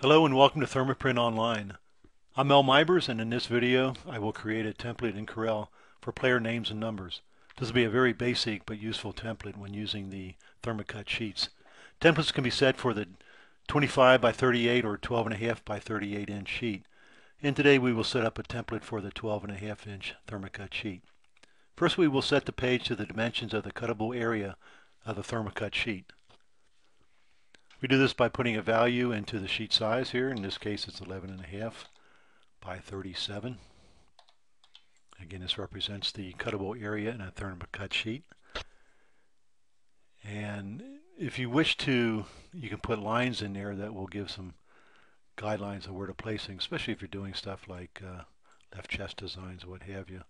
Hello and welcome to Thermaprint Online. I'm Mel Mibers, and in this video I will create a template in Corel for player names and numbers. This will be a very basic but useful template when using the Thermacut sheets. Templates can be set for the 25 by 38 or 12.5 by 38 inch sheet. And today we will set up a template for the 12.5 inch Thermacut sheet. First we will set the page to the dimensions of the cuttable area of the Thermacut sheet. We do this by putting a value into the sheet size here. In this case, it's 11.5 by 37. Again, this represents the cuttable area in a Thermacut sheet. And if you wish to, you can put lines in there that will give some guidelines of where to place things, especially if you're doing stuff like left chest designs or what have you.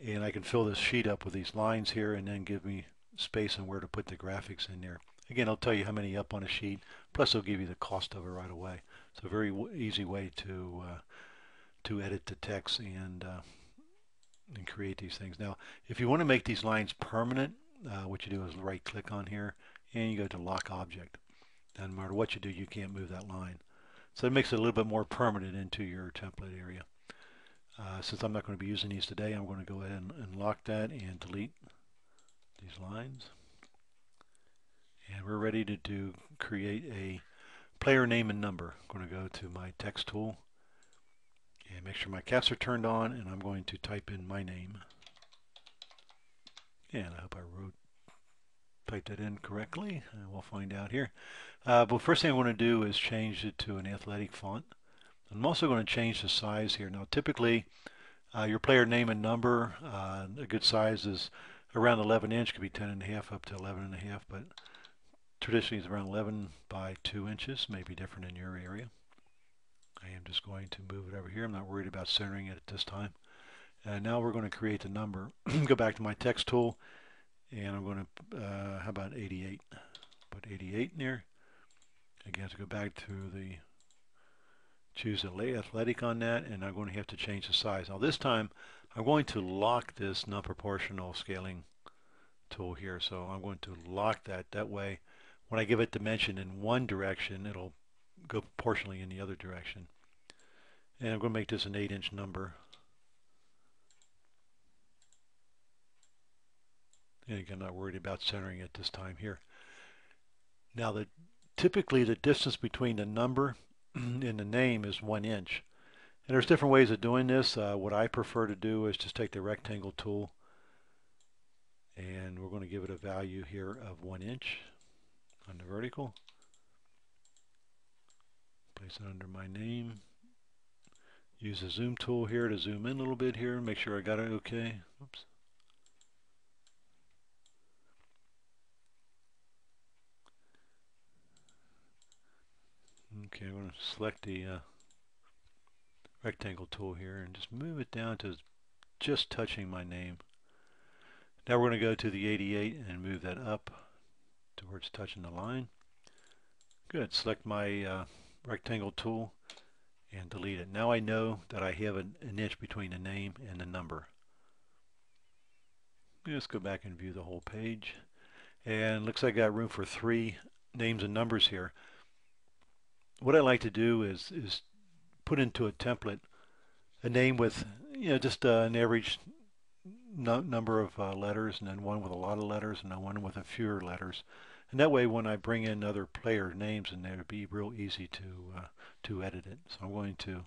And I can fill this sheet up with these lines here and then give me space on where to put the graphics in there. Again, I'll tell you how many up on a sheet, plus it'll give you the cost of it right away. It's a very easy way to edit the text and create these things. Now, if you want to make these lines permanent, what you do is right-click on here, and you go to Lock Object. And no matter what you do, you can't move that line. So it makes it a little bit more permanent into your template area. Since I'm not going to be using these today, I'm going to go ahead and unlock that and delete these lines. And we're ready to create a player name and number. I'm going to go to my text tool and make sure my caps are turned on, and I'm going to type in my name. And I hope I typed that in correctly, and we'll find out here. But first thing I want to do is change it to an athletic font. I'm also going to change the size here. Now typically your player name and number, a good size is around 11 inch, could be 10.5 up to 11.5, but traditionally it's around 11 by 2 inches, maybe different in your area. I am just going to move it over here. I'm not worried about centering it at this time. And now we're going to create the number. Go back to my text tool, and I'm going to, how about 88? Put 88 in there. Again, to go back to the, choose the athletic on that, and I'm going to have to change the size. Now this time, I'm going to lock this non-proportional scaling tool here. So I'm going to lock that. That way, when I give it dimension in one direction, it'll go proportionally in the other direction. And I'm going to make this an 8-inch number. And again, I'm not worried about centering it this time here. Now, typically the distance between the number and the name is 1 inch. And there's different ways of doing this. What I prefer to do is just take the rectangle tool, and we're going to give it a value here of 1 inch on the vertical. Place it under my name. Use the zoom tool here to zoom in a little bit here and make sure I got it okay. Oops. Okay, I'm going to select the rectangle tool here and just move it down to just touching my name. Now we're going to go to the 88 and move that up towards touching the line. Good. Select my rectangle tool and delete it. Now I know that I have an inch between the name and the number. Let's go back and view the whole page. And looks like I got room for 3 names and numbers here. What I like to do is put into a template a name with just an average number of letters, and then one with a lot of letters, and then one with a fewer letters. And that way, when I bring in other player names in there, it'd be real easy to edit it. So I'm going to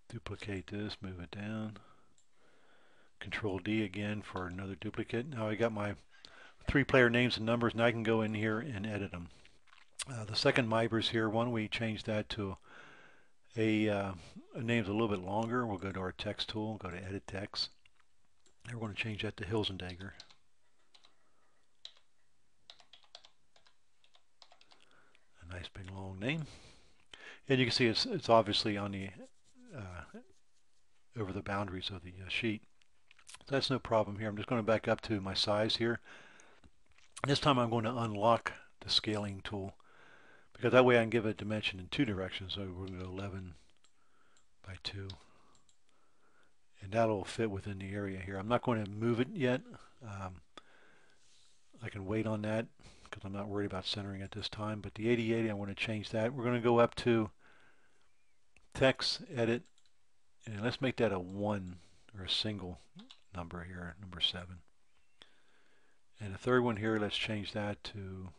duplicate this, move it down. Control D again for another duplicate. Now I got my 3 player names and numbers, and I can go in here and edit them. The second Mibers here, why don't we change that to a name's a little bit longer. We'll go to our text tool, go to Edit Text. And we're going to change that to Hilsendegger. A nice big long name. And you can see it's obviously on the over the boundaries of the sheet. So that's no problem here. I'm just going to back up to my size here. This time I'm going to unlock the scaling tool, because that way I can give it a dimension in 2 directions. So we're going to go 11 by 2. And that'll fit within the area here. I'm not going to move it yet. I can wait on that because I'm not worried about centering at this time. But the 8080, I want to change that. We're going to go up to text, edit, and let's make that a 1 or a single number here, number 7. And the third one here, let's change that to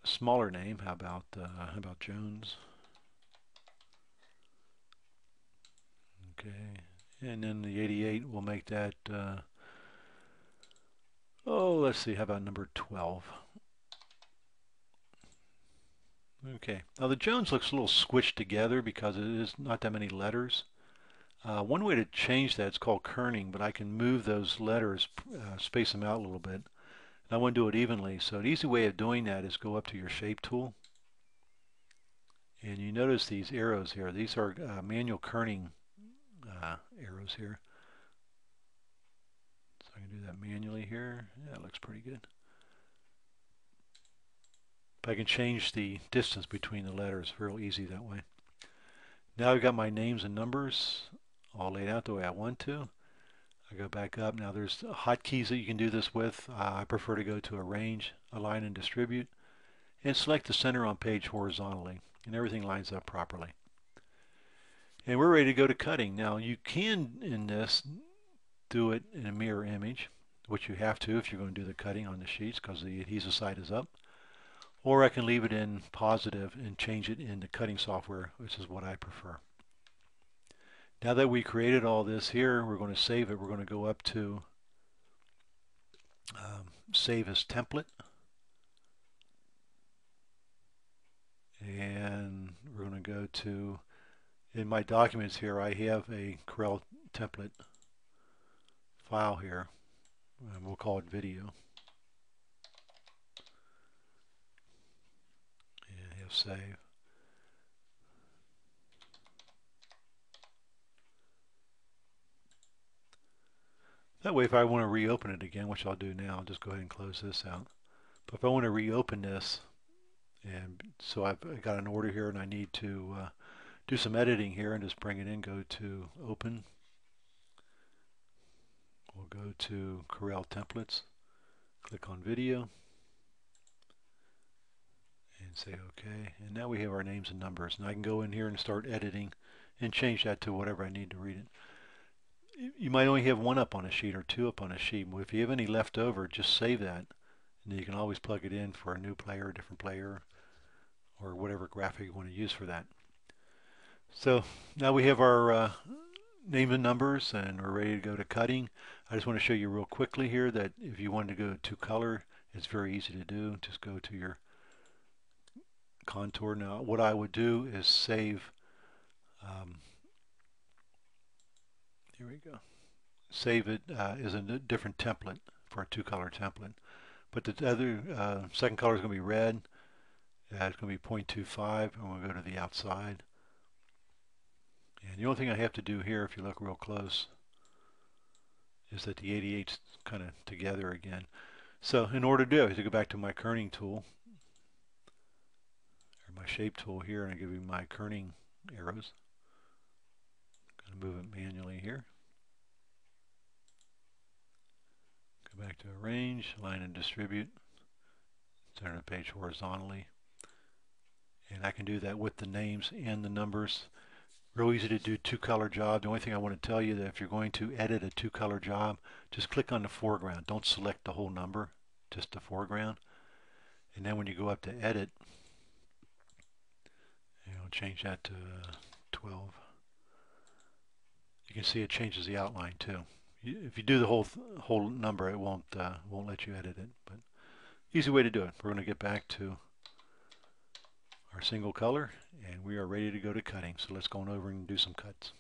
a smaller name. How about Jones? Okay, and then the 88, we'll make that, oh, let's see, how about number 12? Okay, now the Jones looks a little squished together because it is not that many letters. One way to change that is called kerning, but I can move those letters, space them out a little bit. And I want to do it evenly, so an easy way of doing that is go up to your shape tool. And you notice these arrows here. These are manual kerning arrows here. So I can do that manually here. Yeah, it looks pretty good. But I can change the distance between the letters real easy that way. Now I've got my names and numbers all laid out the way I want to. I go back up. Now there's hotkeys that you can do this with. I prefer to go to Arrange, Align, and Distribute, and select the center on page horizontally, and everything lines up properly. And we're ready to go to cutting. Now you can, in this, do it in a mirror image, which you have to if you're going to do the cutting on the sheets because the adhesive side is up. Or I can leave it in positive and change it in the cutting software, which is what I prefer. Now that we created all this here, we're going to save it. We're going to go up to Save as Template. And we're going to go to, in my documents here, I have a Corel template file here. And we'll call it video. And hit save. That way if I want to reopen it again, which I'll do now, I'll just go ahead and close this out. But if I want to reopen this, and so I've got an order here and I need to do some editing here and just bring it in, go to Open. We'll go to Corel Templates, click on Video, and say OK. And now we have our names and numbers. And I can go in here and start editing and change that to whatever I need to read it. You might only have one up on a sheet or two up on a sheet. If you have any left over, just save that. And then you can always plug it in for a new player, a different player, or whatever graphic you want to use for that. So now we have our name and numbers and we're ready to go to cutting. I just want to show you real quickly here that if you wanted to go to color, it's very easy to do. Just go to your contour. Now what I would do is save, here we go, save it as a different template for a 2-color template. But the other second color is going to be red. It's going to be 0.25 and we'll go to the outside. And the only thing I have to do here, if you look real close, is that the 88's kind of together again. So in order to do it, I have to go back to my kerning tool, or my shape tool here, and I give you my kerning arrows. I'm going to move it manually here. Go back to Arrange, Align and Distribute, center the page horizontally. And I can do that with the names and the numbers. Real easy to do 2-color job. The only thing I want to tell you that if you're going to edit a 2-color job, just click on the foreground. Don't select the whole number, just the foreground. And then when you go up to edit, I'll change that to 12. You can see it changes the outline too. If you do the whole number, it won't let you edit it. But easy way to do it. We're going to get back to our single color and we are ready to go to cutting. So let's go on over and do some cuts.